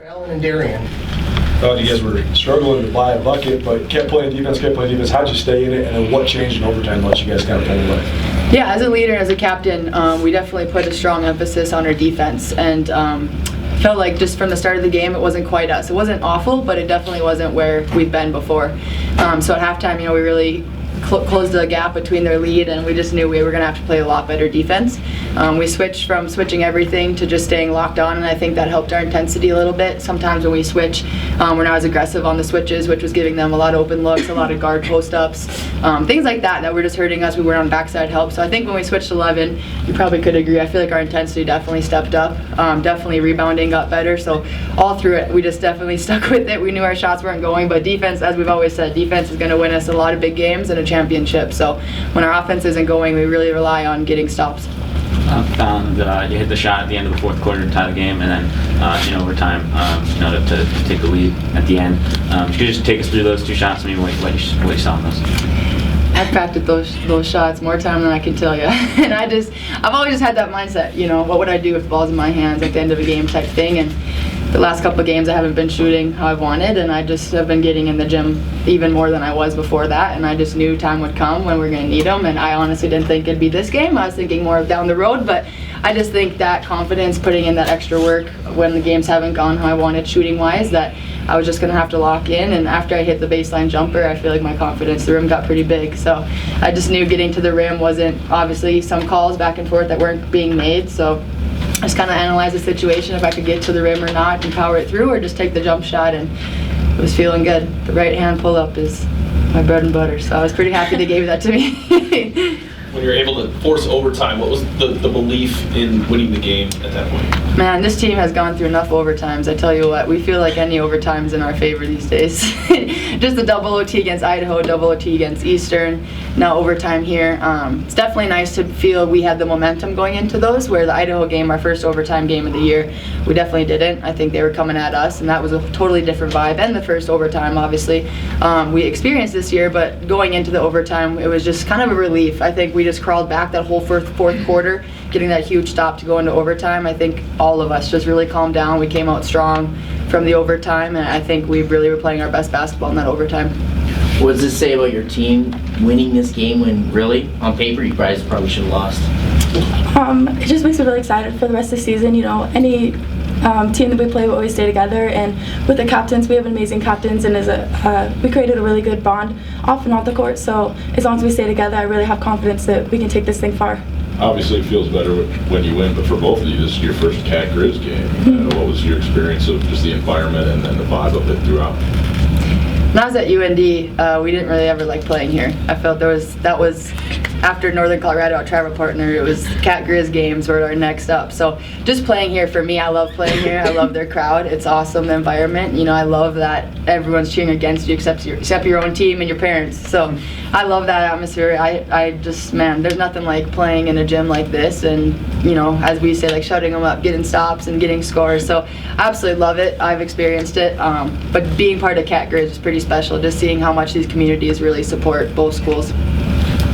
Fallon and Darian. Thought you guys were struggling to buy a bucket, but kept playing defense. How'd you stay in it, and then what changed in overtime to let you guys kind of pull away? Yeah, as a leader and as a captain, we definitely put a strong emphasis on our defense, and felt like just from the start of the game, it wasn't quite us. It wasn't awful, but it definitely wasn't where we've been before. So at halftime, we really closed the gap between their lead, and we just knew we were going to have to play a lot better defense. We switched from switching everything to just staying locked on, and I think that helped our intensity a little bit. Sometimes when we switch, we're not as aggressive on the switches, which was giving them a lot of open looks, a lot of guard post-ups, things like that were just hurting us. We weren't on backside help. So I think when we switched 11, you probably could agree, I feel like our intensity definitely stepped up. Definitely rebounding got better. So all through it, we just definitely stuck with it. We knew our shots weren't going, but defense, as we've always said, defense is going to win us a lot of big games and a championship. So when our offense isn't going, we really rely on getting stops. Found you hit the shot at the end of the fourth quarter to tie the game, and then in overtime, to take the lead at the end. Could you just take us through those two shots? I mean, what you saw on those? I've practiced those shots more time than I can tell you, and I've always just had that mindset. What would I do if the ball's in my hands at the end of a game type thing. And the last couple of games, I haven't been shooting how I've wanted, and I just have been getting in the gym even more than I was before that. And I just knew time would come when we were going to need them. And I honestly didn't think it'd be this game. I was thinking more of down the road, but I just think that confidence, putting in that extra work when the games haven't gone how I wanted shooting-wise, that I was just going to have to lock in. And after I hit the baseline jumper, I feel like my confidence, the rim got pretty big. So I just knew getting to the rim wasn't, obviously some calls back and forth that weren't being made. So I just kind of analyzed the situation, if I could get to the rim or not and power it through, or just take the jump shot, and it was feeling good. The right hand pull up is my bread and butter, so I was pretty happy they gave that to me. When you were able to force overtime, what was the belief in winning the game at that point? Man, this team has gone through enough overtimes. I tell you what, we feel like any overtime's in our favor these days. Just the double OT against Idaho, double OT against Eastern, now overtime here. It's definitely nice to feel we had the momentum going into those, where the Idaho game, our first overtime game of the year, we definitely didn't. I think they were coming at us, and that was a totally different vibe. And the first overtime, obviously, we experienced this year, but going into the overtime, it was just kind of a relief. I think we just crawled back that whole fourth quarter, getting that huge stop to go into overtime. I think all of us just really calmed down. We came out strong from the overtime, and I think we really were playing our best basketball in that overtime. What does this say about your team winning this game when really, on paper, you guys probably should have lost? It just makes me really excited for the rest of the season. Any team that we play, we always stay together, and with the captains, we have amazing captains, and we created a really good bond off and on the court. So as long as we stay together, I really have confidence that we can take this thing far. Obviously, it feels better when you win, but for both of you, this is your first Cat Grizz game. What was your experience of just the environment and the vibe of it throughout? When I was at UND, we didn't really ever like playing here. I felt that was after Northern Colorado, our travel partner. It was Cat Grizz games were our next up. So just playing here, for me, I love playing here. I love their crowd. It's awesome, the environment. I love that everyone's cheering against you except your own team and your parents. So I love that atmosphere. I just, man, there's nothing like playing in a gym like this, and as we say, like shutting them up, getting stops and getting scores. So I absolutely love it. I've experienced it. But being part of Cat Grizz is pretty special, just seeing how much these communities really support both schools.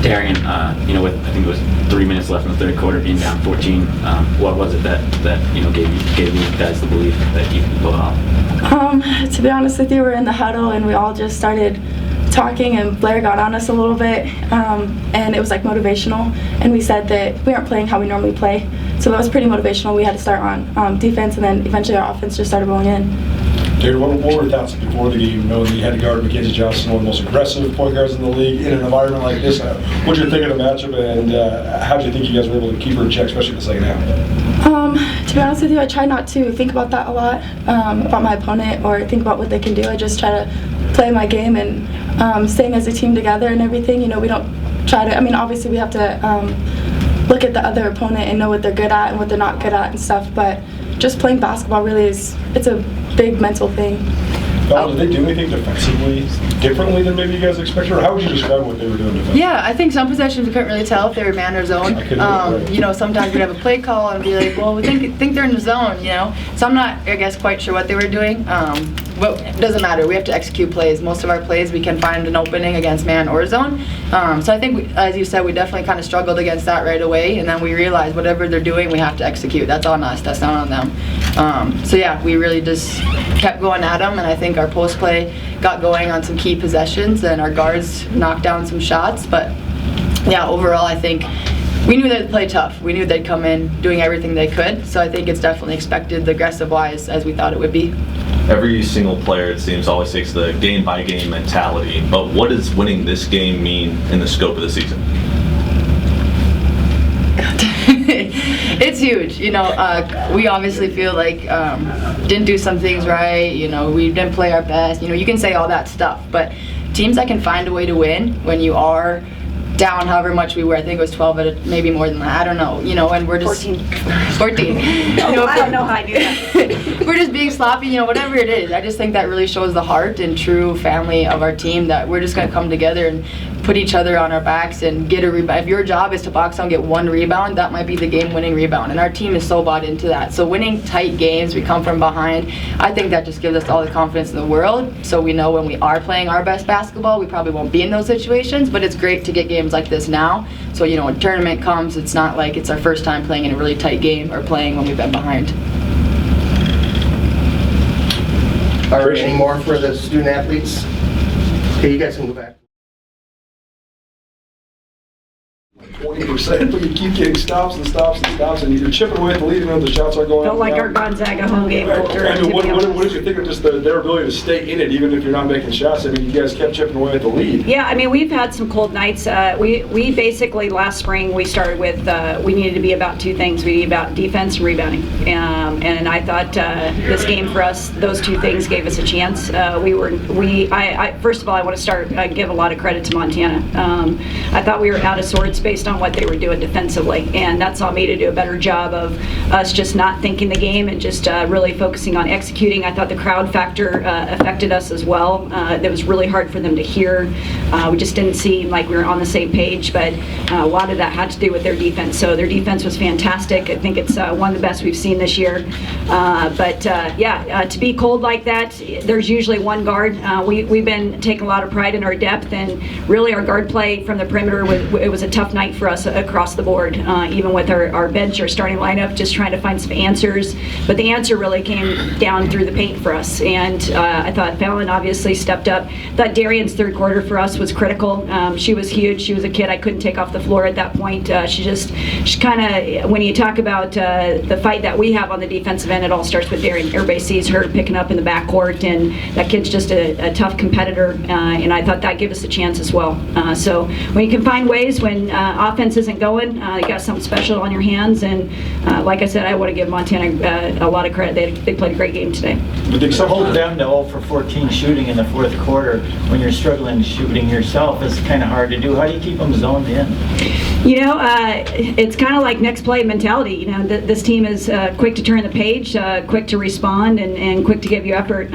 Darian, with I think it was 3 minutes left in the third quarter, being down 14, what was it that gave you guys the belief that you could pull it off? To be honest with you, we're in the huddle, and we all just started talking, and Blair got on us a little bit, and it was like motivational, and we said that we aren't playing how we normally play, so that was pretty motivational. We had to start on defense, and then eventually our offense just started rolling in. Jared, what were your thoughts before the game, knowing that you had to guard Mackenzie Johnson, one of the most aggressive point guards in the league, in an environment like this? What did you think of the matchup, and how did you think you guys were able to keep her in check, especially in the second half? To be honest with you, I try not to think about that a lot, about my opponent, or think about what they can do. I just try to play my game and staying as a team together and everything. We don't try to, obviously we have to look at the other opponent and know what they're good at and what they're not good at and stuff, but just playing basketball really it's a big mental thing. Did they do anything defensively differently than maybe you guys expected, or how would you describe what they were doing defensively? Yeah, I think some possessions we couldn't really tell if they were man or zone. Sometimes we'd have a play call and be like, well, we think they're in the zone, So I'm not, I guess, quite sure what they were doing. well, it doesn't matter. We have to execute plays. Most of our plays, we can find an opening against man or zone. So I think, as you said, we definitely kind of struggled against that right away, and then we realized whatever they're doing, we have to execute. That's on us. That's not on them. So yeah, we really just kept going at them, and I think our post play got going on some key possessions, and our guards knocked down some shots. But yeah, overall, I think we knew they'd play tough. We knew they'd come in doing everything they could. So I think it's definitely expected aggressive-wise as we thought it would be. Every single player, it seems, always takes the game-by-game mentality. But what does winning this game mean in the scope of the season? It's huge. You know, we obviously feel like didn't do some things right. You know, we didn't play our best. You know, you can say all that stuff, but teams that can find a way to win when you are down however much we were, I think it was 12, maybe more than that, I don't know, you know, and we're just 14. You know, I don't know how I do that. We're just being sloppy, you know, whatever it is. I just think that really shows the heart and true family of our team, that we're just going to come together and put each other on our backs and get a rebound. If your job is to box out and get one rebound, that might be the game-winning rebound, and our team is so bought into that. So winning tight games, we come from behind, I think that just gives us all the confidence in the world, so we know when we are playing our best basketball, we probably won't be in those situations, but it's great to get games like this now. So, you know, when tournament comes, it's not like it's our first time playing in a really tight game or playing when we've been behind. All right, any more for the student athletes? Okay, you guys can go back. 20%, but you keep getting stops and stops and stops, and you're chipping away at the lead, and the shots are going Felt up. like our Gonzaga home game culture. I mean, what did you think of just their ability to stay in it, even if you're not making shots? I mean, you guys kept chipping away at the lead. Yeah, I mean, we've had some cold nights. We basically, last spring, we started with, we needed to be about two things. We needed about defense and rebounding. And I thought this game for us, those two things gave us a chance. First of all, I want to give a lot of credit to Montana. I thought we were out of sorts based on what they were doing defensively, and that saw me to do a better job of us just not thinking the game and just really focusing on executing. I thought the crowd factor affected us as well. That was really hard for them to hear. We just didn't seem like we were on the same page, but a lot of that had to do with their defense. So their defense was fantastic. I think it's one of the best we've seen this year. To be cold like that, there's usually one guard. We've been taking a lot of pride in our depth, and really our guard play from the perimeter, it was a tough night for us across the board, even with our bench, our starting lineup, just trying to find some answers. But the answer really came down through the paint for us, and I thought Fallon obviously stepped up. I thought Darian's third quarter for us was critical. She was huge. She was a kid I couldn't take off the floor at that point. She kind of, when you talk about the fight that we have on the defensive end, it all starts with Darian. Everybody sees her picking up in the backcourt, and that kid's just a tough competitor, and I thought that gave us a chance as well. So when you can find ways when offense isn't going, you got something special on your hands, and like I said, I want to give Montana a lot of credit. They played a great game today. To hold them to 0 for 14 shooting in the fourth quarter when you're struggling shooting yourself is kind of hard to do. How do you keep them zoned in? You know, it's kind of like next play mentality. You know, this team is quick to turn the page, quick to respond, and quick to give you effort.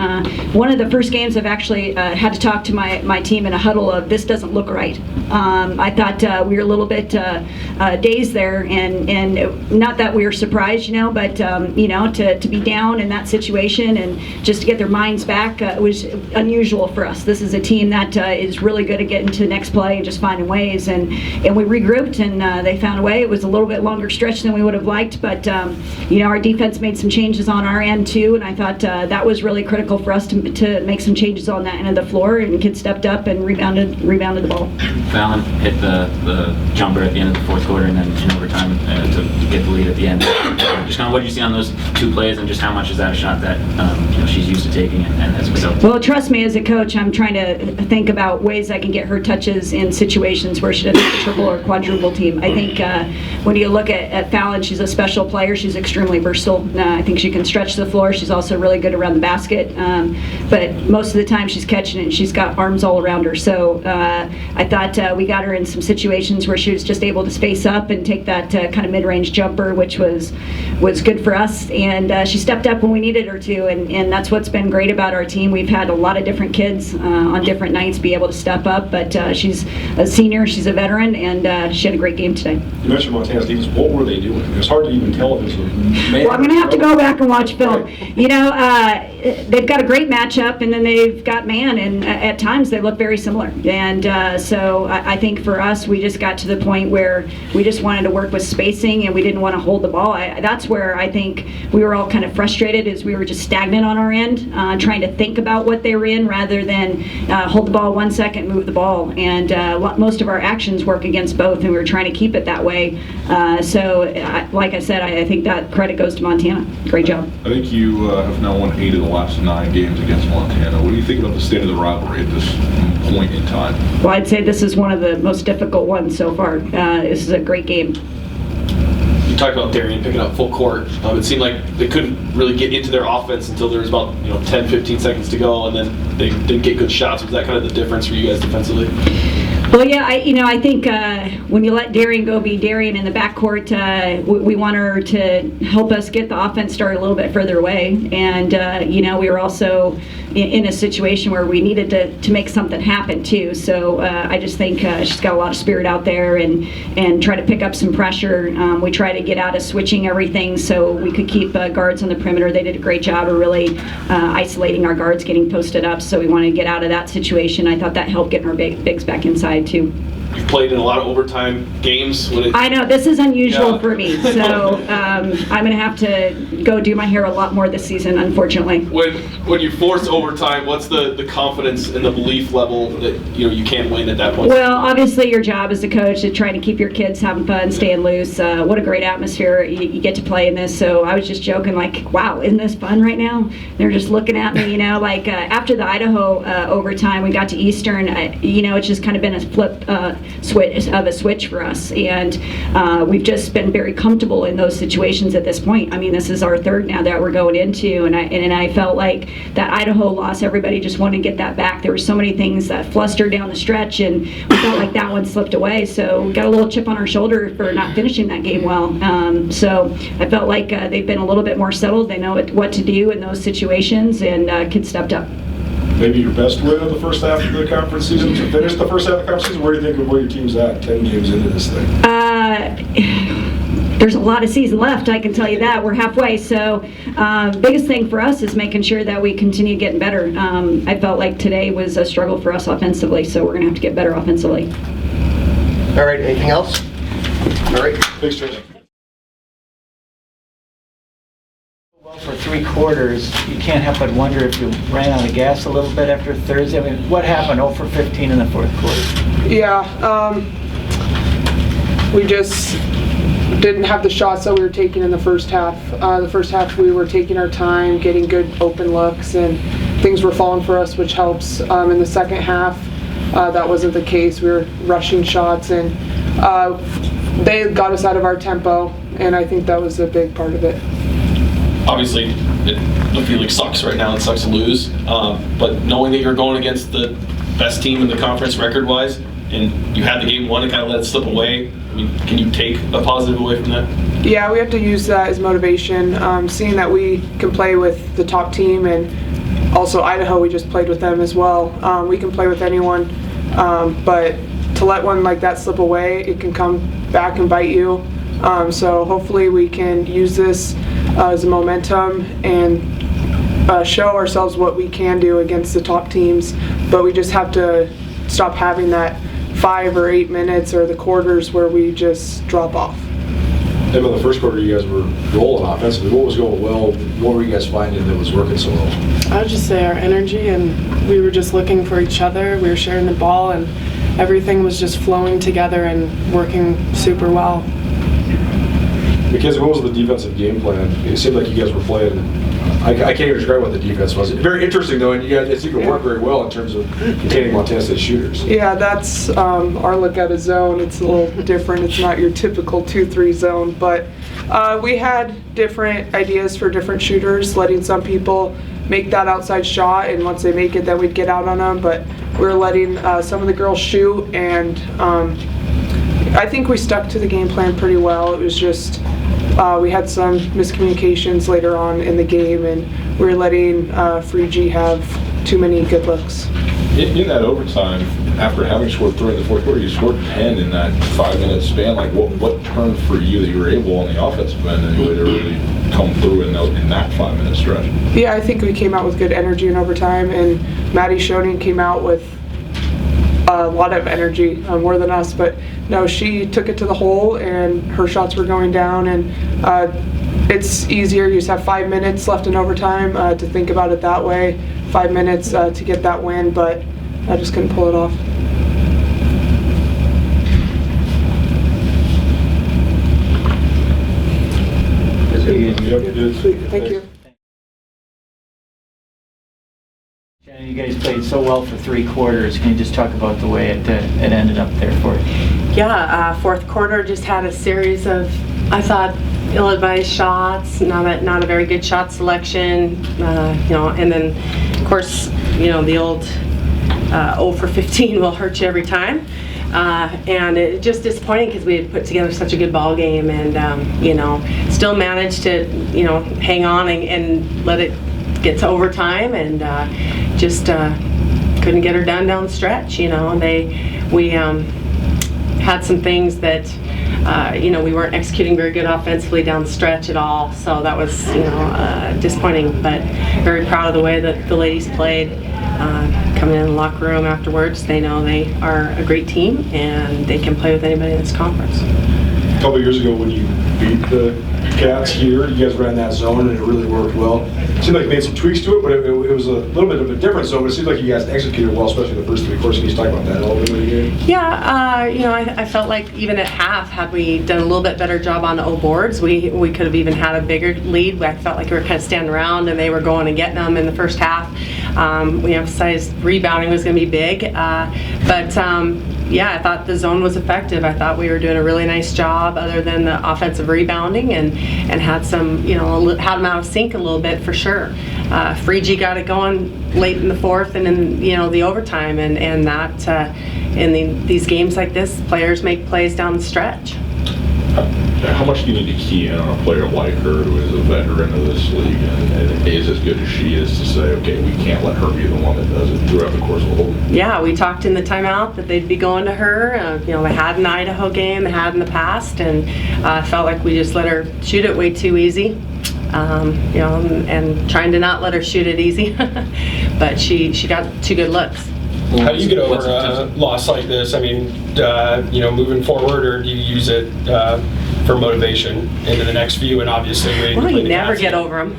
One of the first games I've actually had to talk to my team in a huddle of, this doesn't look right. I thought we were a little bit dazed there, and not that we were surprised, you know, but you know, to be down in that situation and just to get their minds back was unusual for us. This is a team that is really good at getting to the next play and just finding ways, and we regrouped, and they found a way. It was a little bit longer stretch than we would have liked, but you know, our defense made some changes on our end too, and I thought that was really critical for us to make some changes on that end of the floor, and kids stepped up and rebounded the ball. Fallon hit the jumper at the end of the fourth quarter, and then in overtime to get the lead at the end. Just kind of what do you see on those two plays, and just how much is that a shot that you know, she's used to taking and has excelled? Well, trust me, as a coach, I'm trying to think about ways I can get her touches in situations where she doesn't have a triple or quadruple team. I think when you look at Fallon, she's a special player. She's extremely versatile. I think she can stretch the floor. She's also really good around the basket. But most of the time she's catching it, and she's got arms all around her. So I thought we got her in some situations where she was just able to space up and take that kind of mid-range jumper, which was good for us. And she stepped up when we needed her to, and that's what's been great about our team. We've had a lot of different kids on different nights be able to step up, but she's a senior, she's a veteran, and she had a great game today. You mentioned Montana. Montana's defense, what were they doing? It was hard to even tell if it was a man. Well, I'm going to have to go back and watch film. You know, they've got a great matchup, and then they've got man, and at times they look very similar. And so I think for us, we just got to the point where we just wanted to work with spacing, and we didn't want to hold the ball. That's where I think we were all kind of frustrated, is we were just stagnant on our end, trying to think about what they were in rather than hold the ball 1 second, move the ball. And most of our actions work against both, and we were trying to keep it that way. So, like I said, I think that credit goes to Montana. Great job. I think you have now won 8 of the last 9 games against Montana. What do you think about the state of the rivalry at this point in time? Well, I'd say this is one of the most difficult ones so far. This is a great game. You talked about Darien picking up full court. It seemed like they couldn't really get into their offense until there was about 10, 15 seconds to go, and then they didn't get good shots. Was that kind of the difference for you guys defensively? Well, yeah, I think when you let Darien go be Darien in the backcourt, we want her to help us get the offense started a little bit further away. And, we were also in a situation where we needed to make something happen, too. So I just think she's got a lot of spirit out there and try to pick up some pressure. We try to get out of switching everything so we could keep guards on the perimeter. They did a great job of really isolating our guards, getting posted up. So we wanted to get out of that situation. I thought that helped getting our bigs back inside, too. You've played in a lot of overtime games. I know, this is unusual for me, so I'm going to have to go do my hair a lot more this season, unfortunately. When you force overtime, what's the confidence and the belief level that you can't win at that point? Well, obviously your job as a coach is trying to keep your kids having fun, staying loose. What a great atmosphere you get to play in this. So I was just joking, like, wow, isn't this fun right now? They're just looking at me, after the Idaho overtime, we got to Eastern. It's just kind of been a flip switch for us, and we've just been very comfortable in those situations at this point. I mean, this is our third now that we're going into, and I felt like that Idaho loss, everybody just wanted to get that back. There were so many things that flustered down the stretch, and we felt like that one slipped away, so we got a little chip on our shoulder for not finishing that game well. So I felt like they've been a little bit more settled. They know what to do in those situations, and kids stepped up. Maybe your best win of the first half of the conference season to finish the first half of the conference season. Where do you think of where your team's at 10 games into this thing? There's a lot of season left, I can tell you that. We're halfway, so biggest thing for us is making sure that we continue getting better. I felt like today was a struggle for us offensively, so we're going to have to get better offensively. All right, anything else? All right. Thanks, Tracy. For 3 quarters, you can't help but wonder if you ran out of gas a little bit after Thursday. I mean, what happened 0 for 15 in the 4th quarter? Yeah, we just didn't have the shots that we were taking in the first half. The first half we were taking our time, getting good open looks, and things were falling for us, which helps. In the second half, that wasn't the case. We were rushing shots, and they got us out of our tempo, and I think that was a big part of it. Obviously, the feeling sucks right now. It sucks to lose. But knowing that you're going against the best team in the conference record-wise, and you had the game won and kind of let it slip away, I mean, can you take a positive away from that? Yeah, we have to use that as motivation. Seeing that we can play with the top team, and also Idaho, we just played with them as well. We can play with anyone, but to let one like that slip away, it can come back and bite you. So hopefully we can use this as a momentum and show ourselves what we can do against the top teams, but we just have to stop having that 5 or 8 minutes or the quarters where we just drop off. In the first quarter, you guys were rolling offensively. What was going well? What were you guys finding that was working so well? I would just say our energy, and we were just looking for each other. We were sharing the ball, and everything was just flowing together and working super well. Because what was the defensive game plan? It seemed like you guys were playing. I can't even describe what the defense was. Very interesting though, and you guys seem to work very well in terms of containing Montana State shooters. Yeah, that's our look at a zone. It's a little different. It's not your typical 2-3 zone, but we had different ideas for different shooters, letting some people make that outside shot, and once they make it, then we'd get out on them. But we were letting some of the girls shoot, and I think we stuck to the game plan pretty well. It was just we had some miscommunications later on in the game, and we were letting Free G have too many good looks. In that overtime, after having scored 3 in the fourth quarter, you scored 10 in that 5-minute span. Like, what turned for you that you were able on the offensive end anyway to really come through in that 5-minute stretch? Yeah, I think we came out with good energy in overtime, and Maddie Schoening came out with a lot of energy, more than us. But no, she took it to the hole, and her shots were going down. And it's easier. You just have 5 minutes left in overtime to think about it that way. 5 minutes to get that win, but I just couldn't pull it off. Thank you. Shannon, you guys played so well for 3 quarters. Can you just talk about the way it ended up there for you? Yeah, fourth quarter just had a series of, I thought, ill-advised shots, not a very good shot selection, and then of course, the old 0 for 15 will hurt you every time. And it's just disappointing because we had put together such a good ball game, and still managed to hang on and let it get to overtime, and just couldn't get her done down the stretch. We had some things that we weren't executing very good offensively down the stretch at all, so that was disappointing, but very proud of the way that the ladies played. Coming in the locker room afterwards, they know they are a great team and they can play with anybody in this conference. A couple of years ago when you beat the Cats here, you guys ran that zone and it really worked well. It seemed like you made some tweaks to it, but it was a little bit of a different zone, but it seemed like you guys executed well, especially the first 3 quarters. Can you talk about that a little bit in the game? Yeah, I felt like even at half, had we done a little bit better job on the O boards, we could have even had a bigger lead. I felt like we were kind of standing around and they were going and getting them in the first half. We emphasized rebounding was going to be big, yeah, I thought the zone was effective. I thought we were doing a really nice job other than the offensive rebounding, and had some, had them out of sync a little bit for sure. Frigi got it going late in the fourth and in the overtime, and that in these games like this, players make plays down the stretch. How much do you need to key in on a player like her who is a veteran of this league and is as good as she is to say, okay, we can't let her be the one that does it throughout the course of the whole game? Yeah, we talked in the timeout that they'd be going to her. They had an Idaho game, they had in the past, and felt like we just let her shoot it way too easy. And trying to not let her shoot it easy, but she got 2 good looks. How do you get over a loss like this? I mean, moving forward, or do you use it for motivation into the next few? And obviously, you never get over them.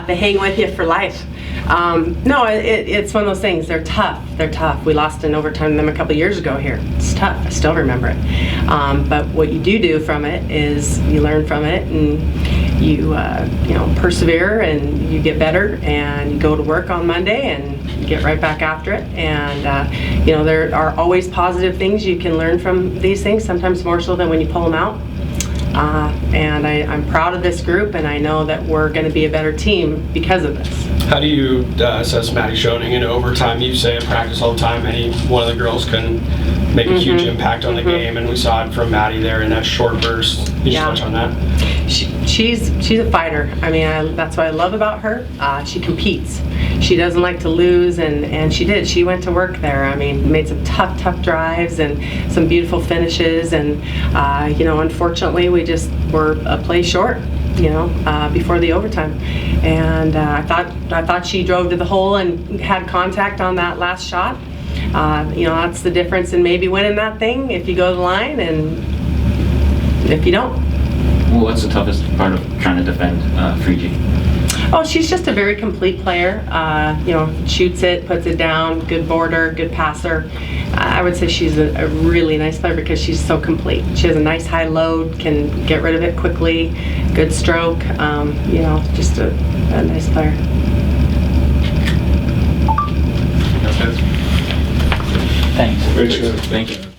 They hang with you for life. No, it's one of those things. They're tough. They're tough. We lost in overtime to them a couple years ago here. It's tough. I still remember it. But what you do from it is you learn from it, and you persevere, and you get better, and you go to work on Monday and you get right back after it. And there are always positive things you can learn from these things, sometimes more so than when you pull them out. And I'm proud of this group, and I know that we're going to be a better team because of this. How do you assess Maddie Schoening in overtime? You say in practice all the time, any one of the girls can make a huge impact on the game, and we saw it from Maddie there in that short burst. Can you just touch on that? She's a fighter. I mean, that's what I love about her. She competes. She doesn't like to lose, and she did. She went to work there. I mean, made some tough drives and some beautiful finishes, and unfortunately, we just were a play short. Before the overtime, and I thought she drove to the hole and had contact on that last shot. That's the difference in maybe winning that thing if you go to the line, and if you don't. Well, what's the toughest part of trying to defend Frigi? Oh, she's just a very complete player. Shoots it, puts it down, good boarder, good passer. I would say she's a really nice player because she's so complete. She has a nice high load, can get rid of it quickly, good stroke. Just a nice player. Thanks. Thank you.